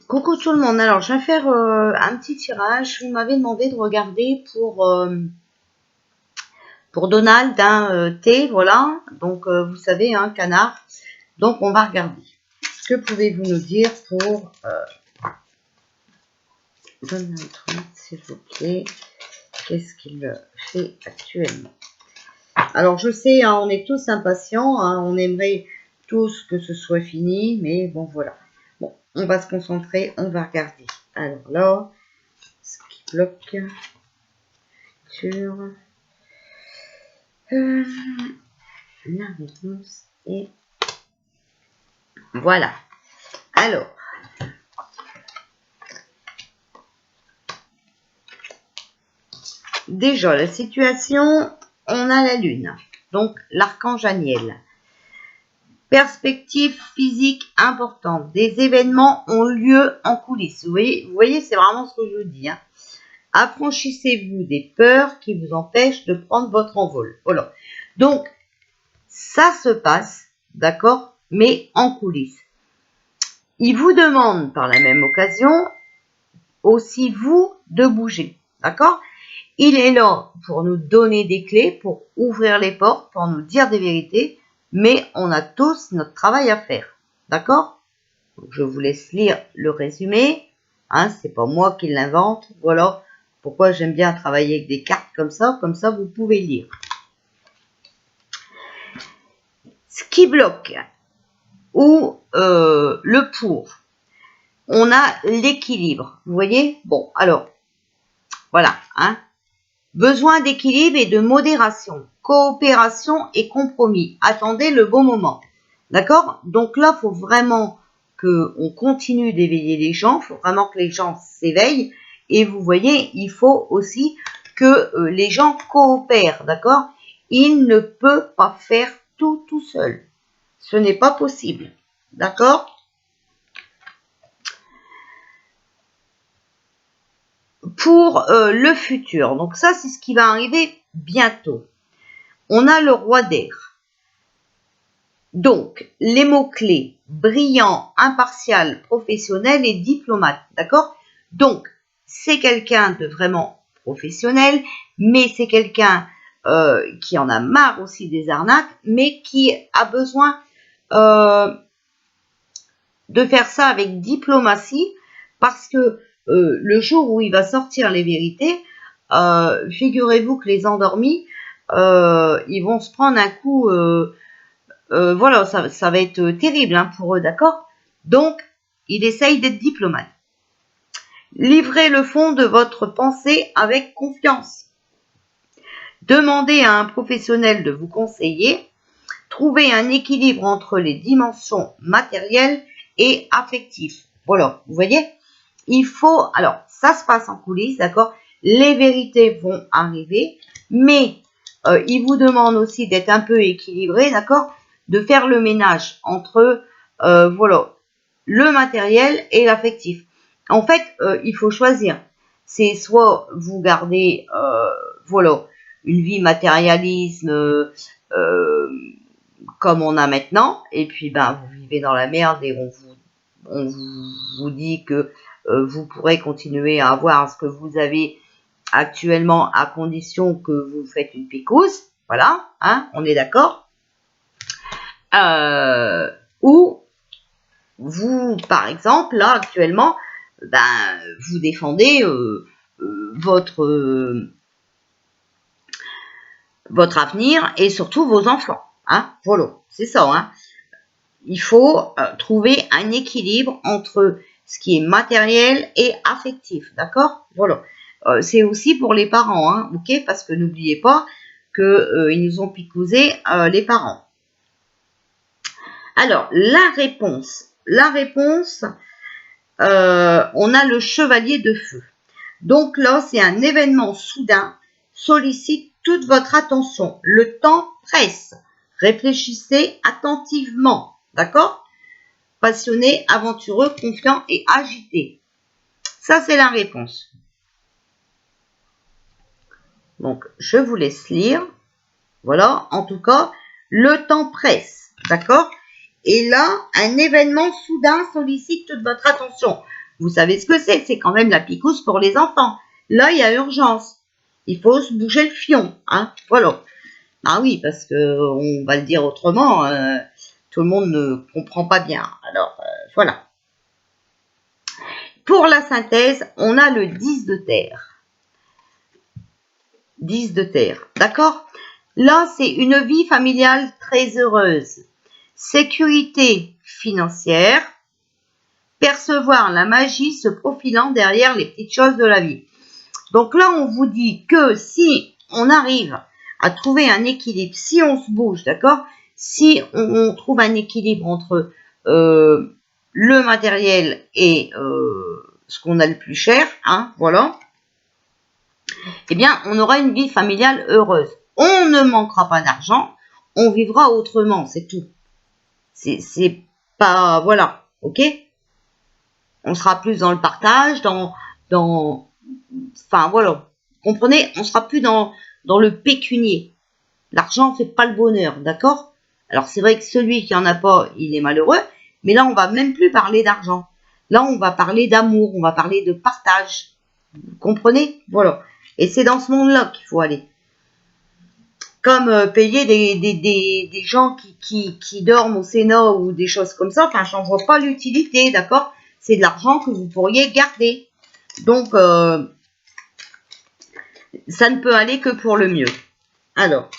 Coucou tout le monde, alors je vais faire un petit tirage. Vous m'avez demandé de regarder pour Donald un thé, voilà. Donc vous savez, un canard. Donc on va regarder. Que pouvez-vous nous dire pour Donald Trump, s'il vous plaît? Qu'est-ce qu'il fait actuellement? Alors je sais, hein, on est tous impatients, hein, on aimerait tous que ce soit fini, mais bon voilà. Bon, on va se concentrer, on va regarder. Alors là, ce qui bloque sur la réponse est voilà. Alors, déjà la situation, on a la lune, donc l'archange Aniel. Perspective physique importante. Des événements ont lieu en coulisses. Vous voyez, c'est vraiment ce que je vous dis. Hein. Affranchissez-vous des peurs qui vous empêchent de prendre votre envol. Voilà. Donc, ça se passe, d'accord, mais en coulisses. Il vous demande par la même occasion aussi vous de bouger, d'accord? Il est là pour nous donner des clés, pour ouvrir les portes, pour nous dire des vérités, mais on a tous notre travail à faire, d'accord? Je vous laisse lire le résumé, hein, c'est pas moi qui l'invente, voilà pourquoi j'aime bien travailler avec des cartes comme ça vous pouvez lire. Ce qui bloque, ou le pour, on a l'équilibre, vous voyez? Bon, alors, voilà, hein. Besoin d'équilibre et de modération, coopération et compromis. Attendez le bon moment. D'accord? Donc là, il faut vraiment qu'on continue d'éveiller les gens. Il faut vraiment que les gens s'éveillent. Et vous voyez, il faut aussi que les gens coopèrent. D'accord? Il ne peut pas faire tout seul. Ce n'est pas possible. D'accord? Pour le futur. Donc ça, c'est ce qui va arriver bientôt. On a le roi d'air. Donc, les mots-clés, brillant, impartial, professionnel et diplomate, d'accord? Donc, c'est quelqu'un de vraiment professionnel, mais c'est quelqu'un qui en a marre aussi des arnaques, mais qui a besoin de faire ça avec diplomatie, parce que le jour où il va sortir les vérités, figurez-vous que les endormis, ils vont se prendre un coup... voilà, ça va être terrible hein, pour eux, d'accord? Donc, il essaye d'être diplomate. Livrez le fond de votre pensée avec confiance. Demandez à un professionnel de vous conseiller. Trouvez un équilibre entre les dimensions matérielles et affectives. Voilà, vous voyez? Il faut... Alors, ça se passe en coulisses, d'accord? Les vérités vont arriver, mais il vous demande aussi d'être un peu équilibré, d'accord? De faire le ménage entre voilà, le matériel et l'affectif. En fait, il faut choisir. C'est soit vous gardez voilà, une vie matérialiste comme on a maintenant, et puis ben vous vivez dans la merde et on vous dit que vous pourrez continuer à avoir ce que vous avez actuellement à condition que vous faites une picouse. Voilà, hein, on est d'accord. Ou vous, par exemple, là, actuellement, ben, vous défendez votre avenir et surtout vos enfants. Hein, voilà, c'est ça. Hein. Il faut trouver un équilibre entre ce qui est matériel et affectif. D'accord? Voilà. C'est aussi pour les parents, hein, ok? Parce que n'oubliez pas qu'ils nous ont picousé les parents. Alors, la réponse, on a le chevalier de feu. Donc là, c'est un événement soudain, sollicite toute votre attention. Le temps presse. Réfléchissez attentivement, d'accord? Passionné, aventureux, confiant et agité. Ça, c'est la réponse. Donc, je vous laisse lire. Voilà, en tout cas, le temps presse, d'accord? Et là, un événement soudain sollicite toute votre attention. Vous savez ce que c'est quand même la picouse pour les enfants. Là, il y a urgence. Il faut se bouger le fion, hein, voilà. Ah oui, parce que on va le dire autrement, tout le monde ne comprend pas bien. Alors, voilà. Pour la synthèse, on a le 10 de terre. 10 de terre, d'accord? Là, c'est une vie familiale très heureuse. Sécurité financière. Percevoir la magie se profilant derrière les petites choses de la vie. Donc là, on vous dit que si on arrive à trouver un équilibre, si on se bouge, d'accord? Si on trouve un équilibre entre le matériel et ce qu'on a le plus cher, hein, voilà, eh bien, on aura une vie familiale heureuse. On ne manquera pas d'argent, on vivra autrement, c'est tout. C'est pas, voilà, ok? On sera plus dans le partage, enfin voilà, comprenez, on sera plus dans le pécunier. L'argent ne fait pas le bonheur, d'accord? Alors c'est vrai que celui qui en a pas, il est malheureux, mais là on va même plus parler d'argent. Là on va parler d'amour, on va parler de partage. Vous comprenez? Voilà. Et c'est dans ce monde-là qu'il faut aller. Comme payer des gens qui dorment au Sénat ou des choses comme ça, enfin j'en vois pas l'utilité, d'accord? C'est de l'argent que vous pourriez garder. Donc, ça ne peut aller que pour le mieux. Alors,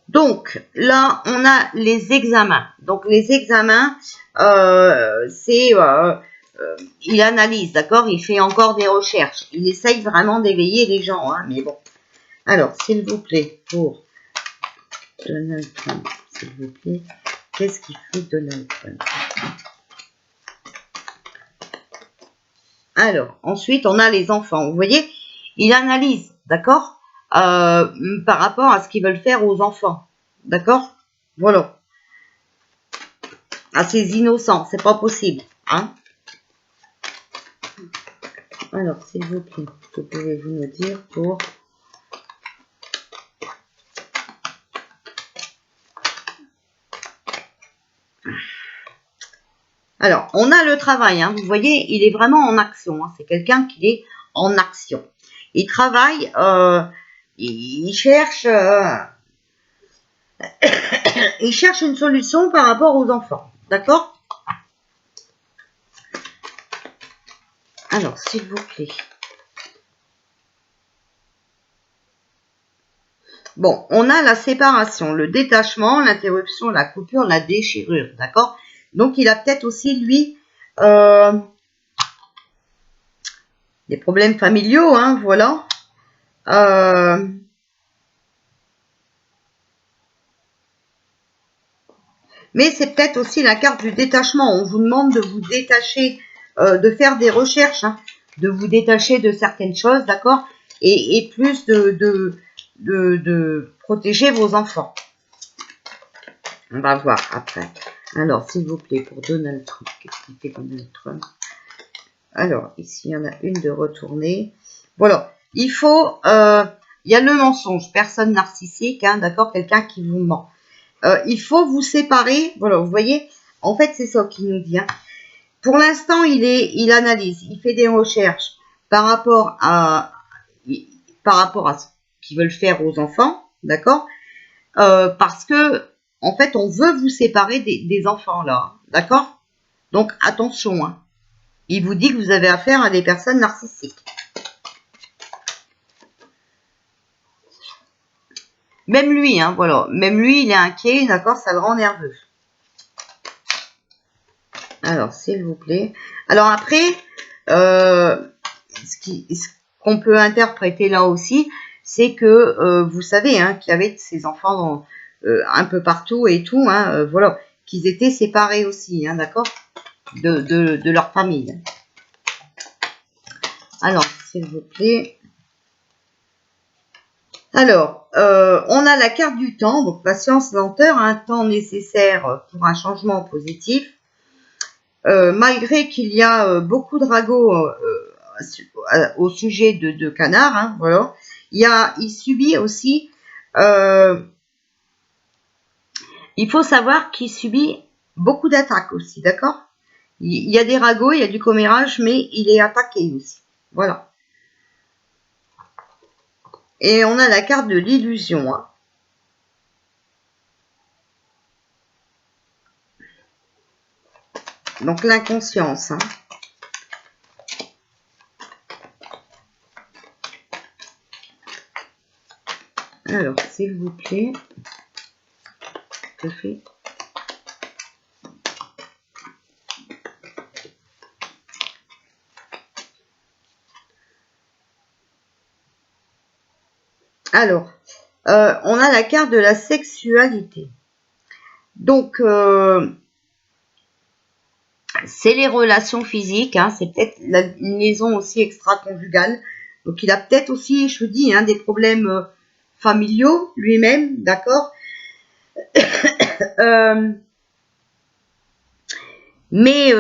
donc, là, on a les examens. Donc, les examens, il analyse, d'accord? Il fait encore des recherches. Il essaye vraiment d'éveiller les gens, hein, mais bon. Alors, s'il vous plaît, pour Donald Trump, s'il vous plaît, qu'est-ce qu'il fait Donald Trump? Alors, ensuite, on a les enfants. Vous voyez, il analyse, d'accord, par rapport à ce qu'ils veulent faire aux enfants. D'accord? Voilà. À ces innocents, c'est pas possible. Hein? Alors, s'il vous plaît, que pouvez-vous me dire pour... Alors, on a le travail, hein, vous voyez, il est vraiment en action. Hein, c'est quelqu'un qui est en action. Il travaille, il cherche une solution par rapport aux enfants. D'accord? Alors, s'il vous plaît. Bon, on a la séparation, le détachement, l'interruption, la coupure, la déchirure. D'accord? Donc, il a peut-être aussi, lui, des problèmes familiaux, hein, voilà. Mais c'est peut-être aussi la carte du détachement. On vous demande de vous détacher, de faire des recherches, hein, de vous détacher de certaines choses, d'accord? Et plus de protéger vos enfants. On va voir après. Alors, s'il vous plaît, pour Donald Trump, qu'est-ce qu'il fait Donald Trump? Alors, ici, il y en a une de retournée. Voilà. Il faut... il y a le mensonge, personne narcissique, hein, d'accord? Quelqu'un qui vous ment. Il faut vous séparer. Voilà, vous voyez? En fait, c'est ça qu'il nous dit. Hein. Pour l'instant, il analyse, il fait des recherches par rapport à ce qu'ils veulent faire aux enfants, d'accord? Parce que, en fait, on veut vous séparer des enfants, là, d'accord? Donc, attention, hein. Il vous dit que vous avez affaire à des personnes narcissiques. Même lui, hein, voilà. Même lui, il est inquiet, d'accord? Ça le rend nerveux. Alors, s'il vous plaît. Alors après, ce qu'on peut interpréter là aussi, c'est que vous savez hein, qu'il y avait ces enfants un peu partout et tout, hein, voilà, qu'ils étaient séparés aussi, hein, d'accord, de leur famille. Alors, s'il vous plaît. Alors, on a la carte du temps, donc patience, lenteur, un temps nécessaire pour un changement positif. Malgré qu'il y a beaucoup de ragots au sujet de Canard, hein, voilà, il subit aussi, il faut savoir qu'il subit beaucoup d'attaques aussi, d'accord? Il y a des ragots, il y a du commérage, mais il est attaqué aussi. Voilà. Et on a la carte de l'illusion. Hein. Donc l'inconscience. Hein. Alors, s'il vous plaît, que fait? Alors, on a la carte de la sexualité. Donc, c'est les relations physiques, hein, c'est peut-être une liaison aussi extra-conjugale. Donc, il a peut-être aussi, je vous dis, hein, des problèmes familiaux lui-même, d'accord. Mais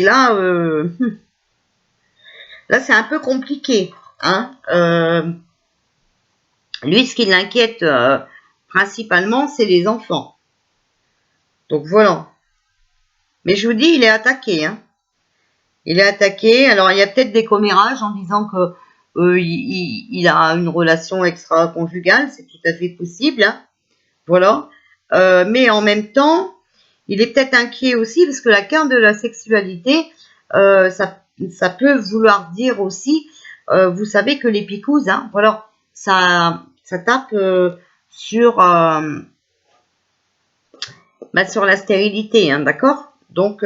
là, là c'est un peu compliqué. Hein. Lui, ce qui l'inquiète principalement, c'est les enfants. Donc voilà. Mais je vous dis, il est attaqué. Hein. Il est attaqué. Alors, il y a peut-être des commérages en disant que il a une relation extra-conjugale. C'est tout à fait possible. Hein. Voilà. Mais en même temps, il est peut-être inquiet aussi parce que la carte de la sexualité, ça peut vouloir dire aussi, vous savez que les picouses, hein, voilà, ça tape sur sur la stérilité, hein, d'accord. Donc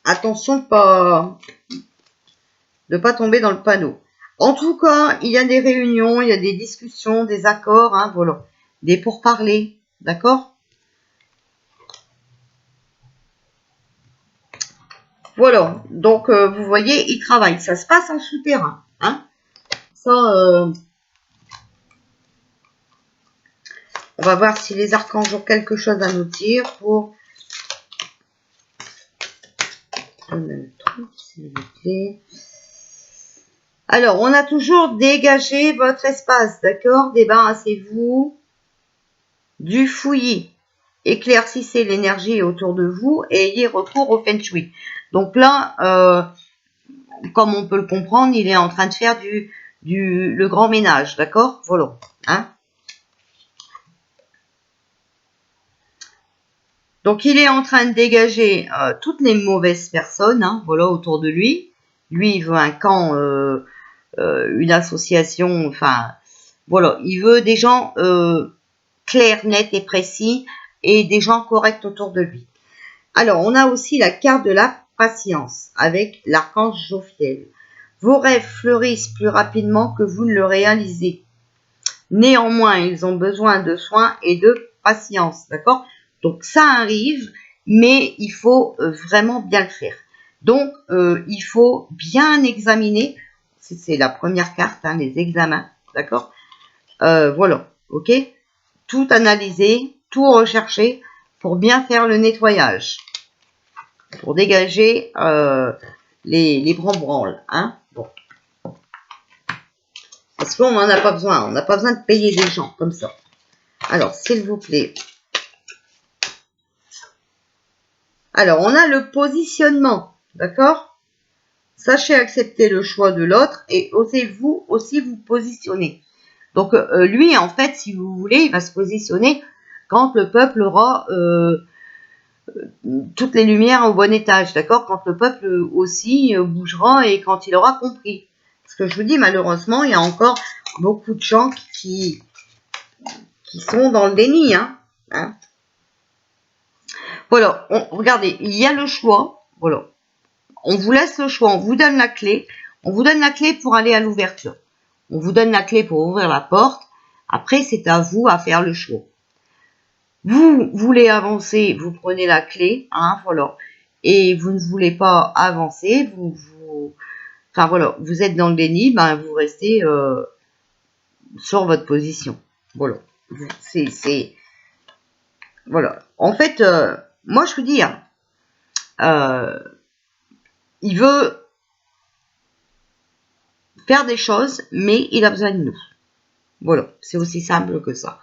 attention de pas tomber dans le panneau. En tout cas, il y a des réunions, il y a des discussions, des accords, hein, voilà, des pourparlers, d'accord. Voilà, donc vous voyez, il travaille. Ça se passe en souterrain. Hein. Ça, on va voir si les archanges ont quelque chose à nous dire pour... Alors, on a toujours dégagé votre espace, d'accord? Débarrassez-vous du fouillis. Éclaircissez l'énergie autour de vous et ayez recours au Feng Shui. Donc là, comme on peut le comprendre, il est en train de faire le grand ménage, d'accord? Voilà. Hein. Donc, il est en train de dégager toutes les mauvaises personnes, hein, voilà, autour de lui. Lui, il veut un camp, une association, enfin, voilà. Il veut des gens clairs, nets et précis et des gens corrects autour de lui. Alors, on a aussi la carte de la patience avec l'archange Jophiel. Vos rêves fleurissent plus rapidement que vous ne le réalisez. Néanmoins, ils ont besoin de soins et de patience, d'accord? Donc, ça arrive, mais il faut vraiment bien le faire. Donc, il faut bien examiner. C'est la première carte, hein, les examens, d'accord? Voilà, ok? Tout analyser, tout rechercher pour bien faire le nettoyage. Pour dégager les branle-branles, hein? Bon. Parce qu'on n'en a pas besoin. On n'a pas besoin de payer des gens comme ça. Alors, s'il vous plaît. Alors, on a le positionnement. D'accord? Sachez accepter le choix de l'autre et osez-vous aussi vous positionner. Donc, lui, en fait, si vous voulez, il va se positionner quand le peuple aura toutes les lumières au bon étage. D'accord? Quand le peuple aussi bougera et quand il aura compris. Parce que je vous dis, malheureusement, il y a encore beaucoup de gens qui sont dans le déni. Hein. Voilà, regardez, il y a le choix. Voilà. On vous laisse le choix, on vous donne la clé. On vous donne la clé pour aller à l'ouverture. On vous donne la clé pour ouvrir la porte. Après, c'est à vous à faire le choix. Vous voulez avancer, vous prenez la clé. Hein, voilà. Et vous ne voulez pas avancer, enfin voilà, vous êtes dans le déni, ben vous restez sur votre position. Voilà. C'est voilà. En fait, moi je vous dis, hein, il veut faire des choses, mais il a besoin de nous. Voilà, c'est aussi simple que ça.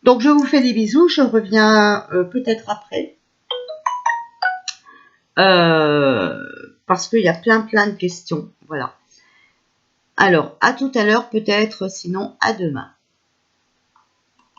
Donc, je vous fais des bisous. Je reviens peut-être après. Parce qu'il y a plein de questions. Voilà. Alors, à tout à l'heure peut-être, sinon à demain.